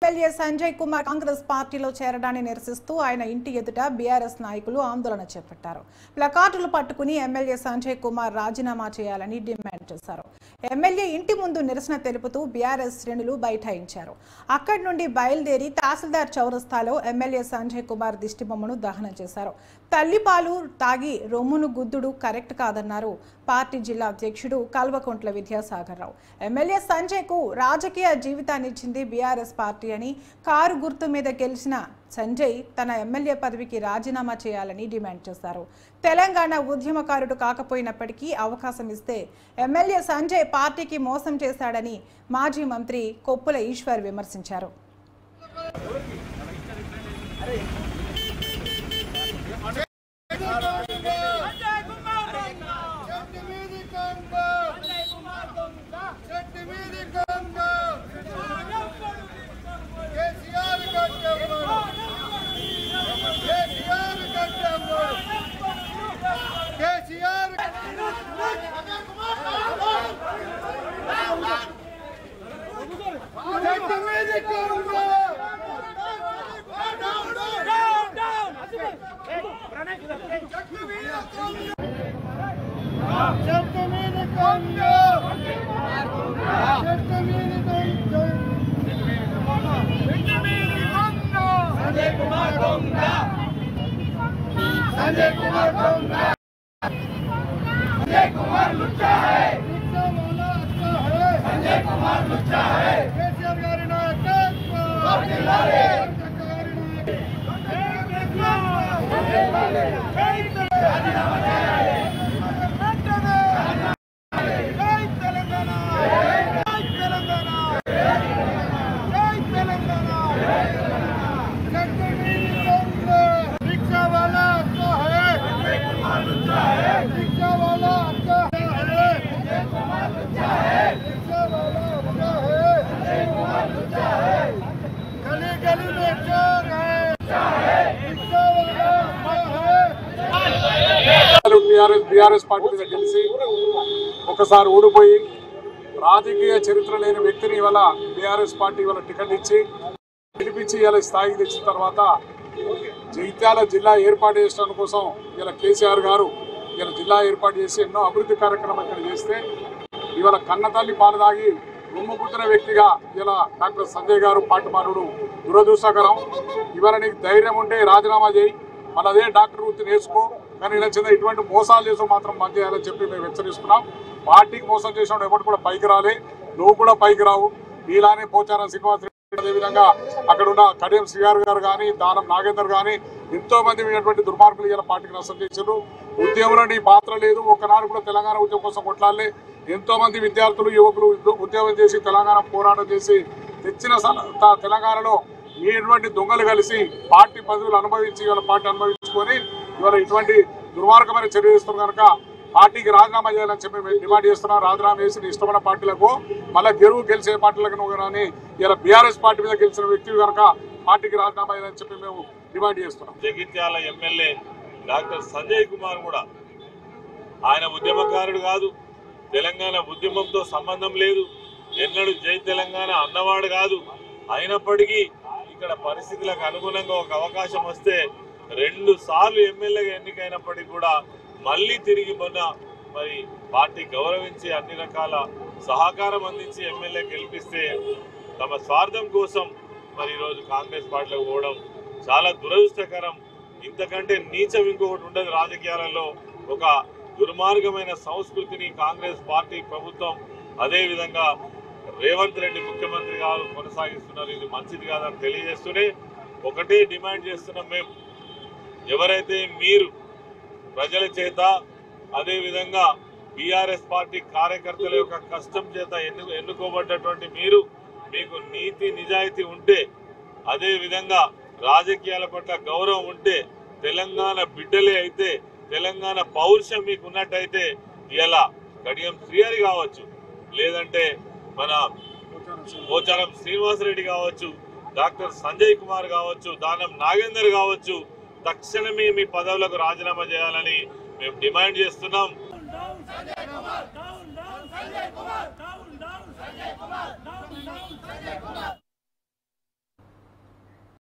MLA Sanjay Kumar Congress పార్టీలో చేరడాన్ని నిరసిస్తూ ఆయన ఇంటి ఎదుట బీఆర్ఎస్ నాయకులు ఆందోళన చేపట్టారు. ప్లకార్డులు పట్టుకుని ఎమ్మెల్యే సంజయ్ కుమార్ రాజీనామా చేయాలని డిమాండ్ చేశారు. ఎమ్మెల్యే ఇంటి ముందు నిరసన తెలుపుతూ బీఆర్ఎస్ శ్రేణులు బైఠాయించారు. అక్కడి నుండి బయలుదేరి తహసీల్దార్ చౌరస్తాలో ఎమ్మెల్యే సంజయ్ కుమార్ దిష్టిబొమ్మను దహనం చేశారు. తల్లిపాలు తాగి రొమ్మును గుద్దుడు కరెక్ట్ కాదన్నారు పార్టీ జిల్లా అధ్యక్షుడు కల్వకుంట్ల విద్యాసాగర్ రావు. ఎమ్మెల్యే సంజయ్ కు రాజకీయ జీవితాన్ని ఇచ్చింది బీఆర్ఎస్ పార్టీ అని, కారు గుర్తు మీద గెలిచిన సంజయ్ తన ఎమ్మెల్యే పదవికి రాజీనామా చేయాలని డిమాండ్ చేశారు. తెలంగాణ ఉద్యమకారుడు కాకపోయినప్పటికీ అవకాశం ఇస్తే ఎమ్మెల్యే సంజయ్ పార్టీకి మోసం చేశాడని మాజీ మంత్రి కొప్పుల ఈశ్వర్ విమర్శించారు. संजय कुमार लुच्चा है, संजय कुमार लुच्चा है, केसीआर गारी नायकत्व राजीनामा చేయాలి. బీఆర్ఎస్ పార్టీ మీద గెలిచి ఒకసారి ఓడిపోయి రాజకీయ చరిత్ర లేని వ్యక్తిని ఇవాళ బీఆర్ఎస్ పార్టీ ఇవాళ టికెట్ ఇచ్చి గెలిపించి ఇవాళ స్థాయికి తెచ్చిన తర్వాత జగిత్యాల జిల్లా ఏర్పాటు చేయడం కోసం ఇలా కేసీఆర్ గారు ఇలా జిల్లా ఏర్పాటు చేసి ఎన్నో అభివృద్ధి కార్యక్రమాలు ఇక్కడ చేస్తే ఇవాళ కన్నతల్లి పాలు దాగి రొమ్ముకుతున్న వ్యక్తిగా ఇలా డాక్టర్ సంజయ్ గారు పార్టీ మారుడు దురదృష్టకరం. ఇవాళ నీకు ధైర్యం ఉంటే రాజీనామా చేయి, మళ్ళీ అదే డాక్టర్ వృత్తి నేర్చుకో, కానీ ఇలా చిన్న ఇటువంటి మోసాలు చేసి మాత్రం బంద్ చేయాలని చెప్పి మేము హెచ్చరిస్తున్నాం. పార్టీకి మోసం చేసినప్పుడు ఎవరు కూడా పైకి రాలే, నువ్వు కూడా పైకి రావు. ఇలానే పోచారం శ్రీనివాస్ రెడ్డి, అదేవిధంగా అక్కడ ఉన్న కడియం శ్రీగారు గారు కానీ దానం నాగేందర్ కానీ ఎంతో మంది ఉన్నటువంటి దుర్మార్గులు ఇలా పార్టీకి నష్టం చేశారు. ఉద్యమంలో నీ పాత్ర లేదు, ఒక్కనాడు కూడా తెలంగాణ ఉద్యమం కోసం కొట్లాడలే. ఎంతో మంది విద్యార్థులు యువకులు ఉద్యమం చేసి తెలంగాణ పోరాటం చేసి తెచ్చిన తెలంగాణలో మీటువంటి దొంగలు కలిసి పార్టీ పదవులు అనుభవించి ఇవాళ పార్టీ అనుభవించుకొని ఇవాళ ఇటువంటి దుర్మార్గమైన చర్య చేస్తున్నారు కనుక పార్టీకి రాజీనామా చేయాలని చెప్పి మేము డిమాండ్ చేస్తున్నాం. రాజీనామా చేసి ఇష్టమైన పార్టీలకు మళ్ళీ గెలిచే పార్టీలకు నువ్వు కానీ ఇలా బీఆర్ఎస్ పార్టీ మీద గెలిచిన వ్యక్తి కనుక పార్టీకి రాజీనామా చేయాలని చెప్పి మేము డిమాండ్ చేస్తున్నాం. జగిత్యాల ఎమ్మెల్యే డాక్టర్ సంజయ్ కుమార్ కూడా ఆయన ఉద్యమకారుడు కాదు, తెలంగాణ ఉద్యమంతో సంబంధం లేదు, ఎన్నడూ జై తెలంగాణ అన్నవాడు కాదు. అయినప్పటికీ ఇక్కడ పరిస్థితులకు అనుగుణంగా ఒక అవకాశం వస్తే 2 సార్లు ఎమ్మెల్యేగా ఎన్నికైనప్పటికీ కూడా మళ్ళీ తిరిగి మొన్న మరి పార్టీ గౌరవించి అన్ని రకాల సహకారం అందించి ఎమ్మెల్యే గెలిపిస్తే తమ స్వార్థం కోసం మరి ఈరోజు కాంగ్రెస్ పార్టీలో పోవడం చాలా దురదృష్టకరం. ఇంతకంటే నీచం ఇంకొకటి ఉండదు రాజకీయాలలో. ఒక దుర్మార్గమైన సంస్కృతిని కాంగ్రెస్ పార్టీ ప్రభుత్వం అదేవిధంగా రేవంత్ రెడ్డి ముఖ్యమంత్రి గారు కొనసాగిస్తున్నారు. ఇది మంచిది కాదని తెలియజేస్తూనే ఒకటే డిమాండ్ చేస్తున్నాం మేము, ఎవరైతే మీరు ప్రజల చేత అదేవిధంగా బీఆర్ఎస్ పార్టీ కార్యకర్తల యొక్క కష్టం చేత ఎన్నుకోబడ్డటువంటి మీకు నీతి నిజాయితీ ఉంటే, అదేవిధంగా రాజకీయాల పట్ల గౌరవం ఉంటే, తెలంగాణ బిడ్డలే అయితే, తెలంగాణ పౌరుషం మీకు ఉన్నట్టయితే ఇలా కడియం శ్రీహరి కావచ్చు, లేదంటే మన పోచారం శ్రీనివాస్ రెడ్డి కావచ్చు, డాక్టర్ సంజయ్ కుమార్ కావచ్చు, దానం నాగేందర్ కావచ్చు, తక్షణమే మీ పదవులకు రాజీనామా చేయాలని మేము డిమాండ్ చేస్తున్నాం.